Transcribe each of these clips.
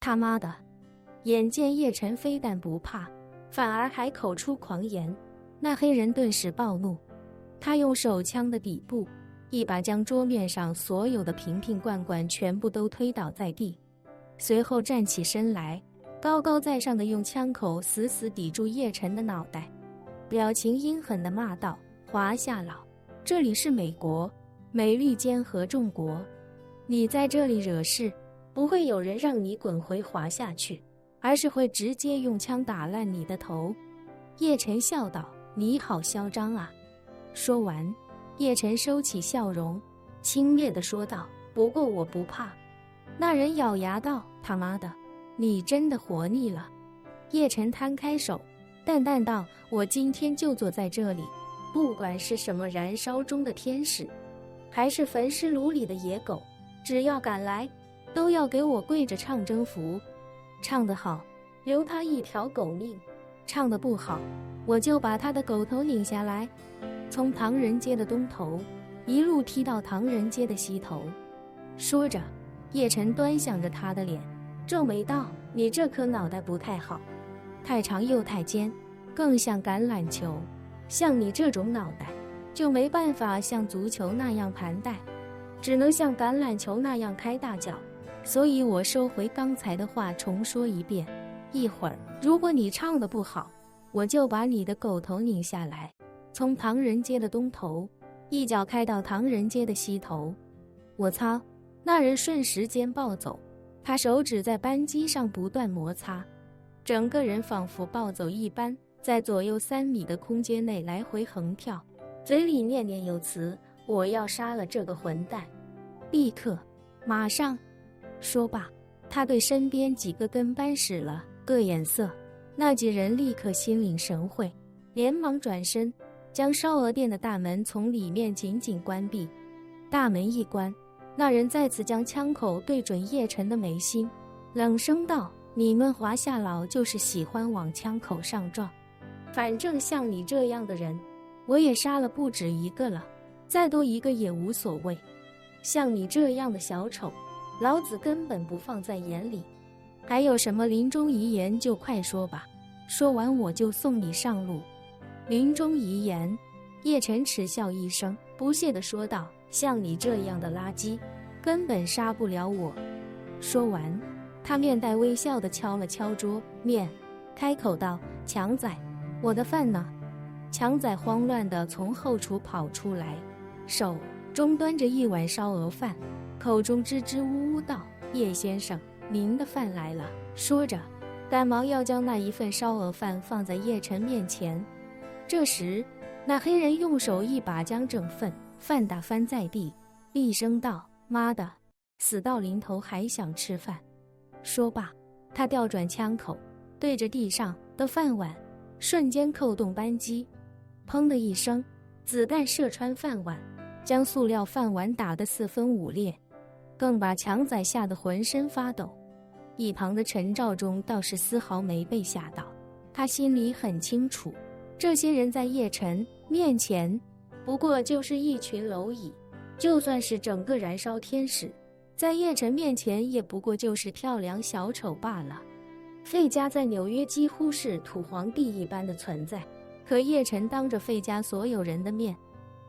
他妈的！眼见叶晨非但不怕，反而还口出狂言，那黑人顿时暴怒，他用手枪的底部一把将桌面上所有的瓶瓶罐罐全部都推倒在地，随后站起身来，高高在上的用枪口死死抵住叶晨的脑袋，表情阴狠地骂道：华夏佬，这里是美国，美利坚合众国，你在这里惹事，不会有人让你滚回华夏去，而是会直接用枪打烂你的头。叶晨笑道：你好嚣张啊！说完，叶晨收起笑容，轻蔑地说道：不过我不怕。那人咬牙道：他妈的，你真的活腻了。叶晨摊开手，淡淡道：我今天就坐在这里，不管是什么燃烧中的天使，还是焚尸炉里的野狗，只要敢来，都要给我跪着唱征服。唱得好，留他一条狗命；唱得不好，我就把他的狗头拧下来，从唐人街的东头一路踢到唐人街的西头。说着，叶晨端详着他的脸，皱眉道：你这颗脑袋不太好，太长又太尖，更像橄榄球。像你这种脑袋，就没办法像足球那样盘带，只能像橄榄球那样开大脚。所以我收回刚才的话，重说一遍，一会儿如果你唱得不好，我就把你的狗头拧下来，从唐人街的东头一脚开到唐人街的西头。我操！那人瞬时间暴走，他手指在扳机上不断摩擦，整个人仿佛暴走一般，在左右3米的空间内来回横跳，嘴里念念有词：我要杀了这个混蛋，立刻，马上。说罢，他对身边几个跟班使了个眼色，那几人立刻心领神会，连忙转身，将烧鹅店的大门从里面紧紧关闭。大门一关，那人再次将枪口对准叶晨的眉心，冷声道：你们华夏佬就是喜欢往枪口上撞，反正像你这样的人，我也杀了不止一个了，再多一个也无所谓。像你这样的小丑，老子根本不放在眼里。还有什么临终遗言就快说吧，说完我就送你上路。临终遗言？叶晨嗤笑一声，不屑地说道：像你这样的垃圾，根本杀不了我。说完，他面带微笑地敲了敲桌面，开口道：强仔，我的饭呢？强仔慌乱地从后厨跑出来，手中端着一碗烧鹅饭，口中支支吾吾道：叶先生，您的饭来了。说着，赶忙要将那一份烧鹅饭放在叶晨面前。这时，那黑人用手一把将整份饭打翻在地，厉声道：妈的，死到临头还想吃饭。说罢，他调转枪口，对着地上的饭碗瞬间扣动扳机，砰的一声，子弹射穿饭碗，将塑料饭碗打得4分5裂，更把强仔吓得浑身发抖。一旁的陈兆忠倒是丝毫没被吓到，他心里很清楚，这些人在叶晨面前不过就是一群蝼蚁，就算是整个燃烧天使，在叶晨面前也不过就是跳梁小丑罢了。费家在纽约几乎是土皇帝一般的存在，可叶晨当着费家所有人的面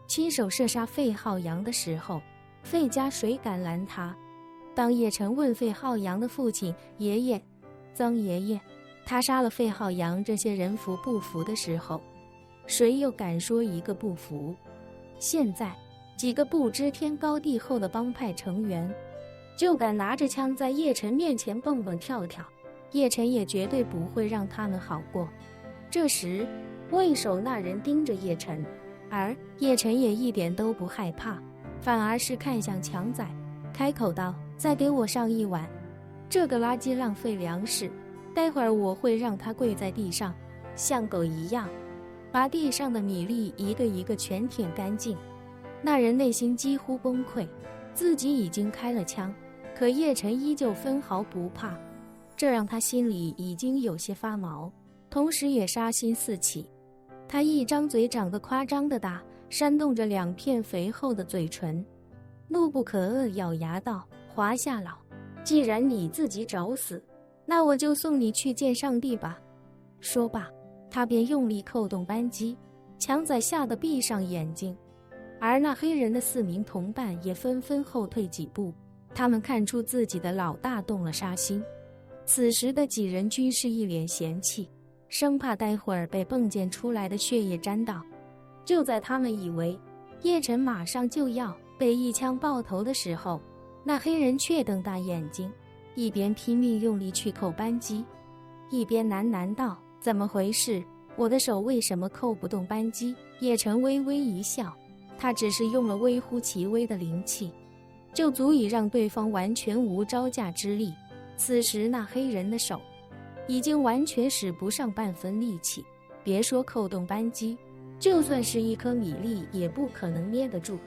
亲手射杀费浩洋的时候，费家谁敢拦他？当叶晨问费浩洋的父亲爷爷曾爷爷，他杀了费浩洋这些人服不服的时候，谁又敢说一个不服？现在几个不知天高地厚的帮派成员就敢拿着枪在叶晨面前蹦蹦跳跳，叶晨也绝对不会让他们好过。这时，为首那人盯着叶晨，而叶晨也一点都不害怕，反而是看向强仔，开口道：再给我上一碗，这个垃圾浪费粮食，待会儿我会让他跪在地上，像狗一样把地上的米粒一个一个全舔干净。那人内心几乎崩溃，自己已经开了枪，可叶晨依旧分毫不怕，这让他心里已经有些发毛，同时也杀心四起。他一张嘴长得夸张的大，扇动着2片肥厚的嘴唇，怒不可遏咬牙道：华夏佬，既然你自己找死，那我就送你去见上帝吧。说罢，他便用力扣动扳机，强仔吓得闭上眼睛。而那黑人的4名同伴也纷纷后退几步，他们看出自己的老大动了杀心。此时的几人均是一脸嫌弃，生怕待会儿被迸溅出来的血液沾到。就在他们以为叶晨马上就要被一枪爆头的时候，那黑人却瞪大眼睛，一边拼命用力去扣扳机，一边喃喃道：“怎么回事？我的手为什么扣不动扳机？”叶晨微微一笑，他只是用了微乎其微的灵气，就足以让对方完全无招架之力。此时那黑人的手已经完全使不上半分力气，别说扣动扳机，就算是一颗米粒也不可能捏得住。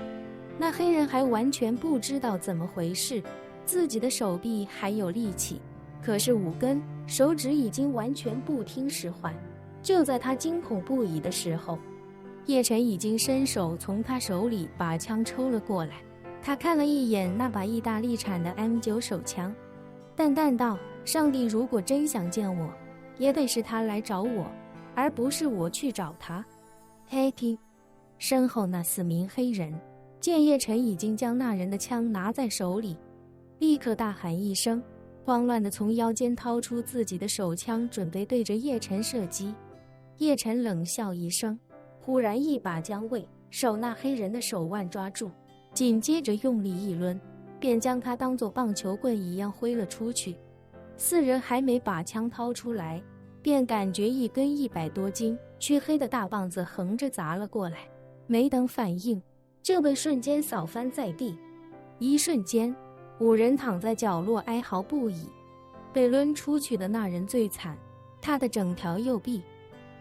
那黑人还完全不知道怎么回事，自己的手臂还有力气，可是5根手指已经完全不听使唤。就在他惊恐不已的时候，叶晨已经伸手从他手里把枪抽了过来。他看了一眼那把意大利产的 M9 手枪，淡淡道：“上帝如果真想见我，也得是他来找我，而不是我去找他。”嘿听，身后那4名黑人见叶晨已经将那人的枪拿在手里，立刻大喊一声，慌乱地从腰间掏出自己的手枪，准备对着叶晨射击。叶晨冷笑一声，忽然一把将为首那黑人的手腕抓住，紧接着用力一抡，便将他当作棒球棍一样挥了出去。4人还没把枪掏出来，便感觉一根100多斤黢黑的大棒子横着砸了过来，没等反应，就被瞬间扫翻在地。一瞬间，5人躺在角落哀嚎不已。被抡出去的那人最惨，他的整条右臂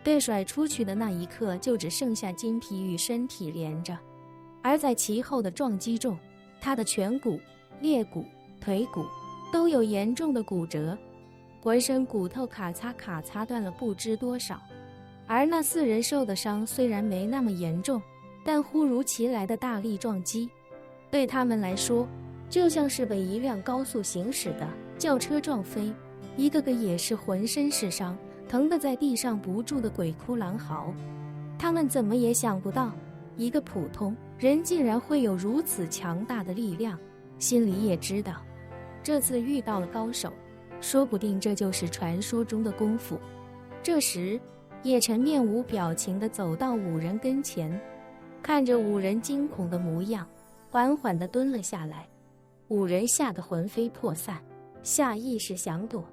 被甩出去的那一刻就只剩下筋皮与身体连着，而在其后的撞击中，他的颧骨、裂骨、腿骨都有严重的骨折，浑身骨头咔嚓咔嚓断了不知多少。而那4人受的伤虽然没那么严重，但忽如其来的大力撞击对他们来说就像是被一辆高速行驶的轿车撞飞，一个个也是浑身是伤，疼得在地上不住的鬼哭狼嚎。他们怎么也想不到，一个普通人竟然会有如此强大的力量，心里也知道这次遇到了高手，说不定这就是传说中的功夫。这时叶晨面无表情地走到5人跟前，看着5人惊恐的模样，缓缓地蹲了下来。5人吓得魂飞魄散，下意识想躲，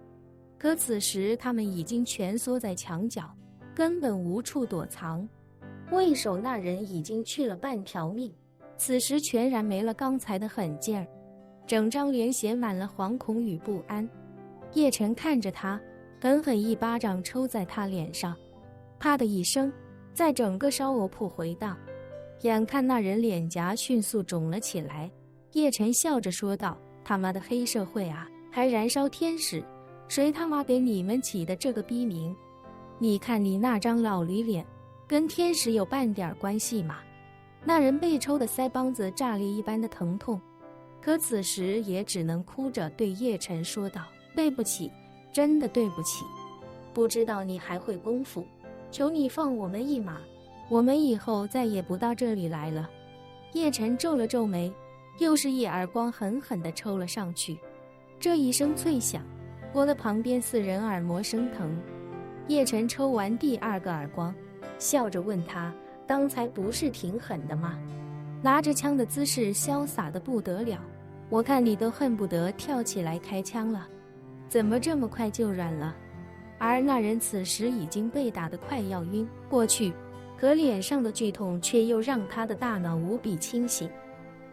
可此时他们已经蜷缩在墙角，根本无处躲藏。为首那人已经去了半条命，此时全然没了刚才的狠劲儿，整张脸写满了惶恐与不安。叶晨看着他，狠狠一巴掌抽在他脸上，啪的一声，在整个烧鹅铺回荡。眼看那人脸颊迅速肿了起来，叶晨笑着说道：“他妈的黑社会啊，还燃烧天使，谁他妈给你们起的这个逼名？你看你那张老驴脸，跟天使有半点关系吗？”那人被抽的腮帮子炸裂一般的疼痛，可此时也只能哭着对叶晨说道：“对不起，真的对不起，不知道你还会功夫，求你放我们一马，我们以后再也不到这里来了。”叶晨皱了皱眉，又是一耳光狠狠地抽了上去。这一声脆响，拨得旁边4人耳膜生疼。叶晨抽完第2个耳光，笑着问他：“刚才不是挺狠的吗？拿着枪的姿势潇洒得不得了，我看你都恨不得跳起来开枪了，怎么这么快就软了？”而那人此时已经被打得快要晕过去，可脸上的剧痛却又让他的大脑无比清醒。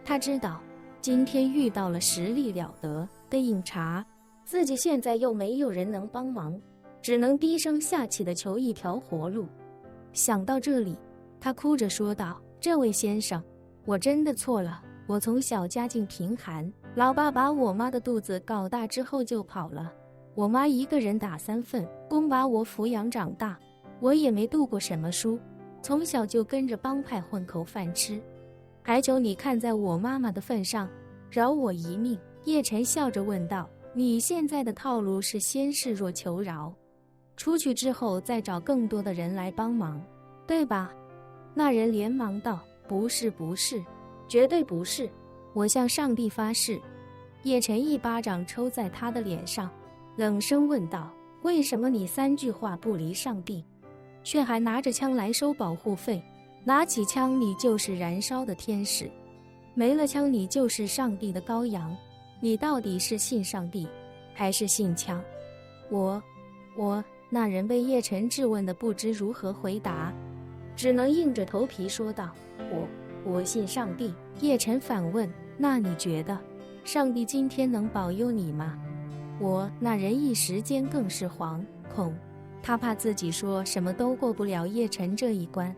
他知道今天遇到了实力了得的硬茬，自己现在又没有人能帮忙，只能低声下气地求一条活路。想到这里，他哭着说道：“这位先生，我真的错了，我从小家境贫寒，老爸把我妈的肚子搞大之后就跑了，我妈一个人打3份工把我抚养长大，我也没读过什么书，从小就跟着帮派混口饭吃，还求你看在我妈妈的份上，饶我一命。”叶晨笑着问道：“你现在的套路是先示弱求饶，出去之后再找更多的人来帮忙，对吧？那人连忙道：不是，不是，绝对不是，我向上帝发誓。叶晨一巴掌抽在他的脸上，冷声问道：为什么你3句话不离上帝，却还拿着枪来收保护费？拿起枪你就是燃烧的天使，没了枪你就是上帝的羔羊，你到底是信上帝还是信枪？我，那人被叶晨质问的不知如何回答，只能硬着头皮说道：我信上帝。叶晨反问：那你觉得上帝今天能保佑你吗？那人一时间更是惶恐，他怕自己说什么都过不了叶晨这一关。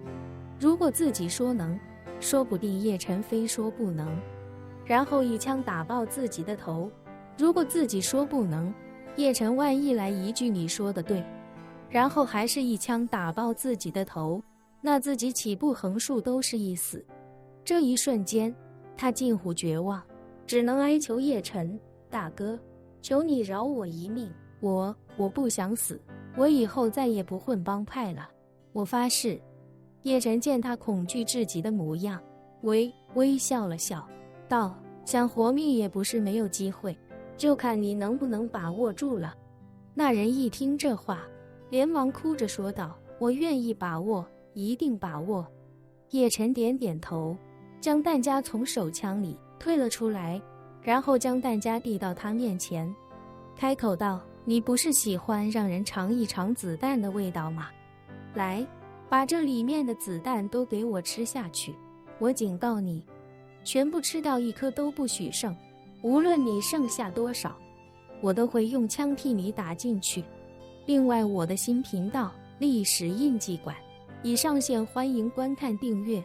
如果自己说能，说不定叶晨非说不能，然后一枪打爆自己的头。如果自己说不能，叶晨万一来一句你说的对，然后还是一枪打爆自己的头，那自己岂不横竖都是一死？这一瞬间他近乎绝望，只能哀求叶晨：大哥，求你饶我一命，我不想死，我以后再也不混帮派了，我发誓。叶晨见他恐惧至极的模样，微笑了笑，道：想活命也不是没有机会，就看你能不能把握住了。那人一听这话，连忙哭着说道：我愿意把握，一定把握。叶晨点点头，将弹夹从手枪里退了出来，然后将弹夹递到他面前，开口道：你不是喜欢让人尝一尝子弹的味道吗？来，把这里面的子弹都给我吃下去，我警告你，全部吃掉1颗都不许剩，无论你剩下多少，我都会用枪替你打进去。另外，我的新频道历史印记馆已上线，欢迎观看订阅。